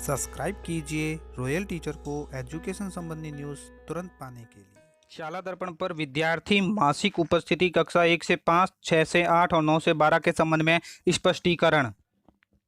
Subscribe कीजिए royal teacher को education संबंधी न्यूज़ तुरंत पाने के लिए। शाला दर्पण पर विद्यार्थी मासिक उपस्थिति कक्षा 1 से 5, 6 से 8 और 9 से 12 के संबंध में स्पष्टीकरण।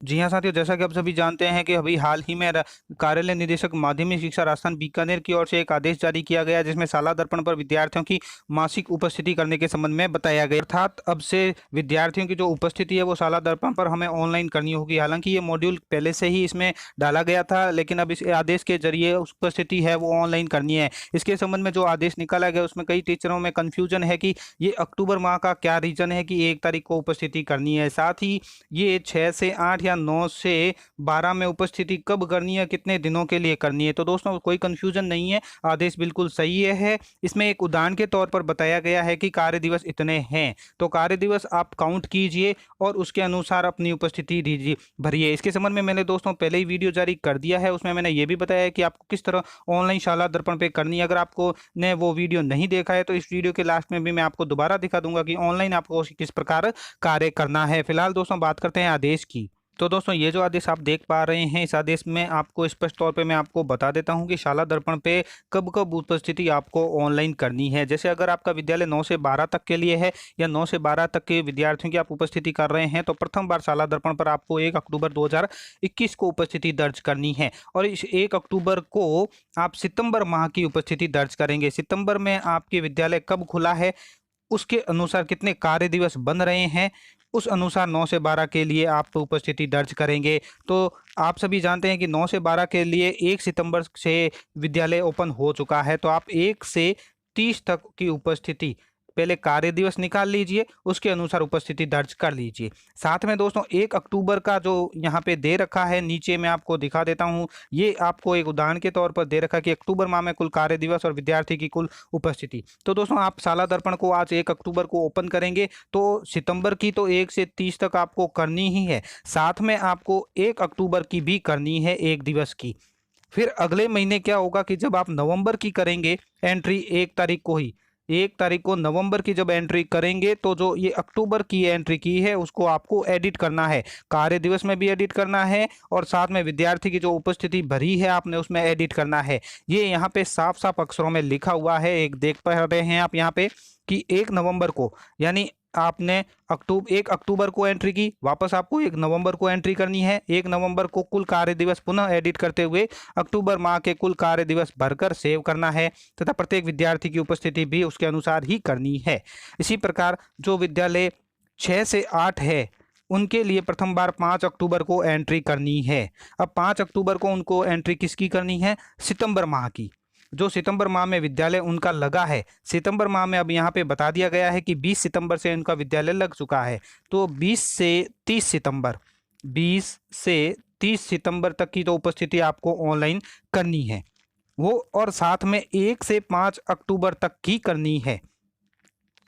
जी हाँ साथियों, जैसा कि आप सभी जानते हैं कि अभी हाल ही में कार्यालय निदेशक माध्यमिक शिक्षा राजस्थान बीकानेर की ओर से एक आदेश जारी किया गया, जिसमें शाला दर्पण पर विद्यार्थियों की मासिक उपस्थिति करने के संबंध में बताया गया। अर्थात अब से विद्यार्थियों की जो उपस्थिति है वो शाला दर्पण पर हमें ऑनलाइन करनी होगी। हालांकि ये मॉड्यूल पहले से ही इसमें डाला गया था, लेकिन अब इस आदेश के जरिए उपस्थिति है वो ऑनलाइन करनी है। इसके संबंध में जो आदेश निकाला गया उसमें कई टीचरों में कन्फ्यूजन है कि ये अक्टूबर माह का क्या रीजन है कि 1 तारीख को उपस्थिति करनी है। साथ ही ये 6 से 8 या 9 से 12 में उपस्थिति कब करनी है, कितने दिनों के लिए करनी है। तो दोस्तों कोई कंफ्यूजन नहीं है, आदेश बिल्कुल सही है। इसमें एक उदाहरण के तौर पर बताया गया है कि कार्य दिवस इतने हैं, तो कार्य दिवस आप काउंट कीजिए और उसके अनुसार अपनी उपस्थिति दीजिए भरिए। इसके संबंध में मैंने दोस्तों पहले ही वीडियो जारी कर दिया है, उसमें मैंने ये भी बताया है कि आपको किस तरह ऑनलाइन शाला दर्पण पे करनी है। अगर आपको ने वो वीडियो नहीं देखा है तो इस वीडियो के लास्ट में भी मैं आपको दोबारा दिखा दूंगा कि ऑनलाइन आपको किस प्रकार कार्य करना है। फिलहाल दोस्तों बात करते हैं आदेश की। तो दोस्तों ये जो आदेश आप देख पा रहे हैं, इस आदेश में आपको स्पष्ट तौर पे मैं आपको बता देता हूं कि शाला दर्पण पे कब कब उपस्थिति आपको ऑनलाइन करनी है। जैसे अगर आपका विद्यालय 9 से 12 तक के लिए है या 9 से 12 तक के विद्यार्थियों की आप उपस्थिति कर रहे हैं, तो प्रथम बार शाला दर्पण पर आपको 1 अक्टूबर 2021 को उपस्थिति दर्ज करनी है। और इस 1 अक्टूबर को आप सितंबर माह की उपस्थिति दर्ज करेंगे। सितंबर में आपके विद्यालय कब खुला है, उसके अनुसार कितने कार्य दिवस बन रहे हैं, उस अनुसार 9 से 12 के लिए आप उपस्थिति दर्ज करेंगे। तो आप सभी जानते हैं कि 9 से 12 के लिए 1 सितंबर से विद्यालय ओपन हो चुका है, तो आप 1 से 30 तक की उपस्थिति पहले कार्य दिवस निकाल लीजिए, उसके अनुसार उपस्थिति दर्ज कर लीजिए। साथ में दोस्तों 1 अक्टूबर का जो यहाँ पे दे रखा है, नीचे मैं आपको दिखा देता हूँ। ये आपको एक उदाहरण के तौर पर दे रखा कि अक्टूबर माह में कुल कार्य दिवस और विद्यार्थी की कुल उपस्थिति। तो दोस्तों आप शाला दर्पण को आज 1 अक्टूबर को ओपन करेंगे, तो सितंबर की तो 1 से 30 तक आपको करनी ही है, साथ में आपको 1 अक्टूबर की भी करनी है, 1 दिवस की। फिर अगले महीने क्या होगा कि जब आप नवंबर की करेंगे एंट्री 1 तारीख को ही, 1 तारीख को नवंबर की जब एंट्री करेंगे, तो जो ये अक्टूबर की एंट्री की है उसको आपको एडिट करना है, कार्य दिवस में भी एडिट करना है और साथ में विद्यार्थी की जो उपस्थिति भरी है आपने उसमें एडिट करना है। ये यहाँ पे साफ साफ अक्षरों में लिखा हुआ है, एक देख पा रहे हैं आप यहाँ पे कि 1 नवंबर को, यानी आपने 1 अक्टूबर को एंट्री की, वापस आपको 1 नवंबर को एंट्री करनी है। 1 नवंबर को कुल कार्य दिवस पुनः एडिट करते हुए अक्टूबर माह के कुल कार्य दिवस भरकर सेव करना है तथा प्रत्येक विद्यार्थी की उपस्थिति भी उसके अनुसार ही करनी है। इसी प्रकार जो विद्यालय 6 से 8 है उनके लिए प्रथम बार 5 अक्टूबर को एंट्री करनी है। अब 5 अक्टूबर को उनको एंट्री किसकी करनी है, सितंबर माह की। जो सितंबर माह में विद्यालय उनका लगा है, सितंबर माह में अब यहाँ पे बता दिया गया है कि 20 सितंबर से उनका विद्यालय लग चुका है, तो 20 से 30 सितंबर 20 से 30 सितंबर तक की तो उपस्थिति आपको ऑनलाइन करनी है वो, और साथ में 1 से 5 अक्टूबर तक की करनी है।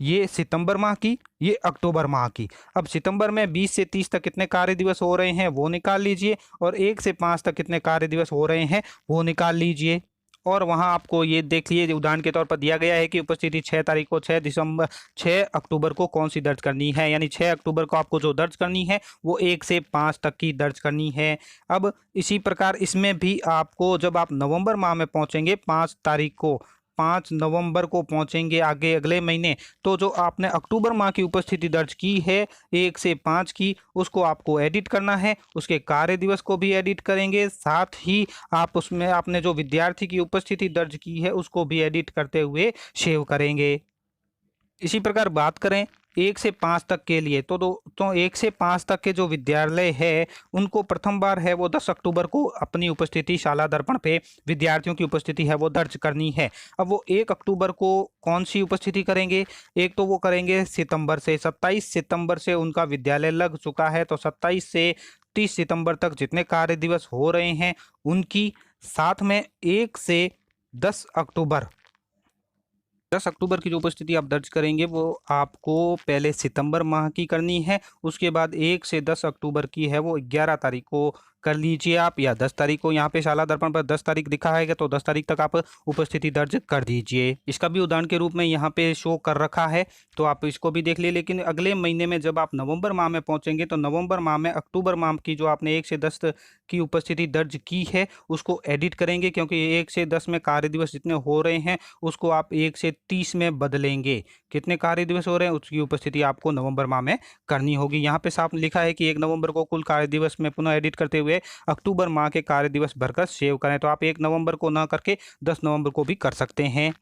ये सितंबर माह की, ये अक्टूबर माह की। अब सितंबर में 20 से 30 तक कितने कार्य दिवस हो रहे हैं वो निकाल लीजिए, और 1 से 5 तक कितने कार्य दिवस हो रहे हैं वो निकाल लीजिए। और वहां आपको ये देख लीजिए, उदाहरण के तौर पर दिया गया है कि उपस्थिति 6 तारीख को 6 अक्टूबर को कौन सी दर्ज करनी है, यानी 6 अक्टूबर को आपको जो दर्ज करनी है वो 1 से 5 तक की दर्ज करनी है। अब इसी प्रकार इसमें भी आपको जब आप नवंबर माह में पहुंचेंगे, 5 नवंबर को पहुंचेंगे आगे अगले महीने, तो जो आपने अक्टूबर माह की उपस्थिति दर्ज की है 1 से 5 की, उसको आपको एडिट करना है, उसके कार्य दिवस को भी एडिट करेंगे, साथ ही आप उसमें आपने जो विद्यार्थी की उपस्थिति दर्ज की है उसको भी एडिट करते हुए सेव करेंगे। इसी प्रकार बात करें 1 से 5 तक के लिए, तो 1 से 5 तक के जो विद्यालय है उनको प्रथम बार है वो 10 अक्टूबर को अपनी उपस्थिति शाला दर्पण पे विद्यार्थियों की उपस्थिति है वो दर्ज करनी है। अब वो 1 अक्टूबर को कौन सी उपस्थिति करेंगे, एक तो वो करेंगे सितंबर से, 27 सितंबर से उनका विद्यालय लग चुका है, तो 27 से 30 सितंबर तक जितने कार्य दिवस हो रहे हैं उनकी, साथ में 1 से 10 अक्टूबर 10 अक्टूबर की जो उपस्थिति आप दर्ज करेंगे वो आपको पहले सितंबर माह की करनी है, उसके बाद 1 से 10 अक्टूबर की है वो 11 तारीख को कर लीजिए आप, या 10 तारीख को यहाँ पे शाला दर्पण पर 10 तारीख दिखा है तो 10 तारीख तक आप उपस्थिति दर्ज कर दीजिए। इसका भी उदाहरण के रूप में यहाँ पे शो कर रखा है, तो आप इसको भी देख लिए। लेकिन अगले महीने में जब आप नवंबर माह में पहुंचेंगे तो नवंबर माह में अक्टूबर माह की जो आपने 1 से 10 की उपस्थिति दर्ज की है उसको एडिट करेंगे, क्योंकि 1 से 10 में कार्य दिवस जितने हो रहे हैं उसको आप 1 से 30 में बदलेंगे। कितने कार्य दिवस हो रहे हैं उसकी उपस्थिति आपको नवंबर माह में करनी होगी। यहाँ पे साफ लिखा है कि 1 नवंबर को कुल कार्य दिवस में पुनः एडिट करते हुए अक्टूबर माह के कार्य दिवस भरकर सेव करें। तो आप 1 नवंबर को ना करके 10 नवंबर को भी कर सकते हैं।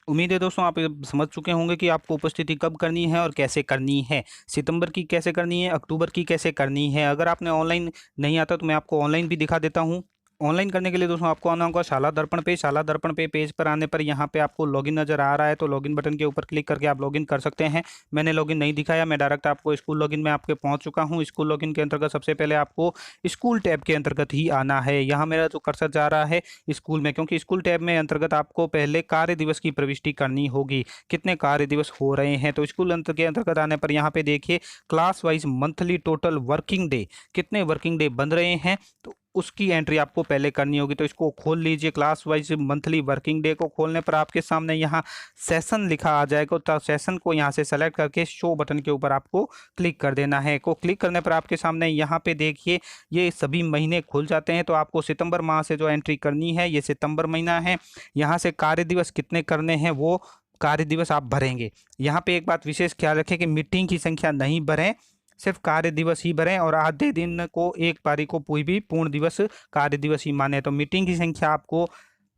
उम्मीद है दोस्तों आप ये समझ चुके होंगे कि आपको उपस्थिति कब करनी है और कैसे करनी है। सितंबर की कैसे करनी है, अक्टूबर की कैसे करनी है। अगर आपने ऑनलाइन नहीं आता तो मैं आपको ऑनलाइन भी दिखा देता हूँ। ऑनलाइन करने के लिए दोस्तों आपको आना होगा शाला दर्पण पे। शाला दर्पण पे पेज पर आने पर यहाँ पे आपको लॉगिन नजर आ रहा है, तो लॉगिन बटन के ऊपर क्लिक करके आप लॉगिन कर सकते हैं। मैंने लॉगिन नहीं दिखाया, मैं डायरेक्ट आपको स्कूल लॉगिन में आपके पहुंच चुका हूँ। स्कूल लॉगिन के अंतर्गत सबसे पहले आपको स्कूल टैब के अंतर्गत ही आना है। यहाँ मेरा जो कर्सर जा रहा है स्कूल में, क्योंकि स्कूल टैब में अंतर्गत आपको पहले कार्य दिवस की प्रविष्टि करनी होगी, कितने कार्य दिवस हो रहे हैं। तो स्कूल अंत के अंतर्गत आने पर यहाँ पे देखिए class wise monthly total working day, कितने वर्किंग डे बन रहे हैं तो उसकी एंट्री आपको पहले करनी होगी। तो इसको खोल लीजिए, class wise monthly working day को खोलने पर आपके सामने यहाँ सेशन लिखा आ जाएगा। तो सेशन को यहाँ से सेलेक्ट करके शो बटन के ऊपर आपको क्लिक कर देना है। को क्लिक करने पर आपके सामने यहाँ पे देखिए ये सभी महीने खुल जाते हैं। तो आपको सितंबर माह से जो एंट्री करनी है, ये सितंबर महीना है, यहाँ से कार्य दिवस कितने करने हैं वो कार्य दिवस आप भरेंगे। यहाँ पे एक बात विशेष ख्याल रखें कि मीटिंग की संख्या नहीं भरें, सिर्फ कार्य दिवस ही भरें, और आधे दिन को एक पारी को कोई भी पूर्ण दिवस कार्य दिवस ही माने। तो मीटिंग की संख्या आपको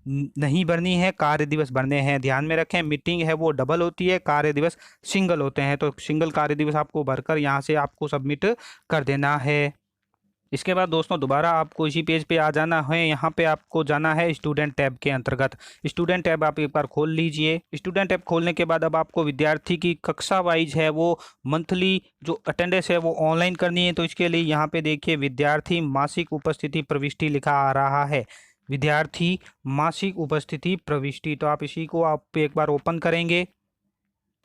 नहीं भरनी है, कार्य दिवस भरने हैं। ध्यान में रखें मीटिंग है वो डबल होती है, कार्य दिवस सिंगल होते हैं। तो सिंगल कार्य दिवस आपको भरकर यहाँ से आपको सबमिट कर देना है। इसके बाद दोस्तों दोबारा आपको इसी पेज पे आ जाना है। यहाँ पे आपको जाना है स्टूडेंट टैब के अंतर्गत। स्टूडेंट टैब आप एक बार खोल लीजिए। स्टूडेंट टैब खोलने के बाद अब आपको विद्यार्थी की कक्षा वाइज है वो मंथली जो अटेंडेंस है वो ऑनलाइन करनी है। तो इसके लिए यहाँ पे देखिए विद्यार्थी मासिक उपस्थिति प्रविष्टि लिखा आ रहा है, विद्यार्थी मासिक उपस्थिति प्रविष्टि। तो आप इसी को आप एक बार ओपन करेंगे।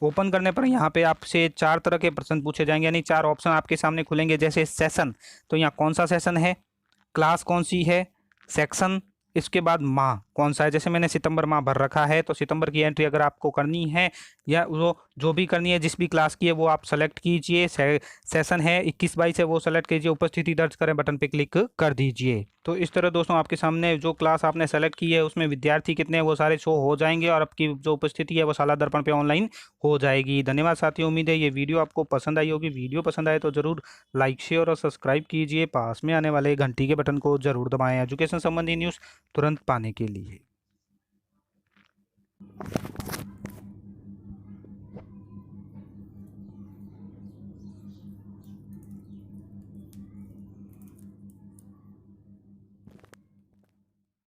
ओपन करने पर यहाँ पे आपसे 4 तरह के प्रश्न पूछे जाएंगे, यानी 4 ऑप्शन आपके सामने खुलेंगे। जैसे सेशन, तो यहाँ कौन सा सेशन है, क्लास कौन सी है, सेक्शन, इसके बाद माह कौन सा है। जैसे मैंने सितंबर माह भर रखा है तो सितंबर की एंट्री अगर आपको करनी है या वो जो भी करनी है जिस भी क्लास की है वो आप सेलेक्ट कीजिए। सेशन है 21-22 है वो सेलेक्ट कीजिए, उपस्थिति दर्ज करें बटन पे क्लिक कर दीजिए। तो इस तरह दोस्तों आपके सामने जो क्लास आपने सेलेक्ट की है उसमें विद्यार्थी कितने हैं वो सारे शो हो जाएंगे, और आपकी जो उपस्थिति है वो शाला दर्पण पे ऑनलाइन हो जाएगी। धन्यवाद साथियों, उम्मीद है ये वीडियो आपको पसंद आई होगी। वीडियो पसंद आए तो जरूर लाइक शेयर और सब्सक्राइब कीजिए। पास में आने वाले घंटी के बटन को जरूर दबाएं एजुकेशन संबंधी न्यूज़ तुरंत पाने के लिए।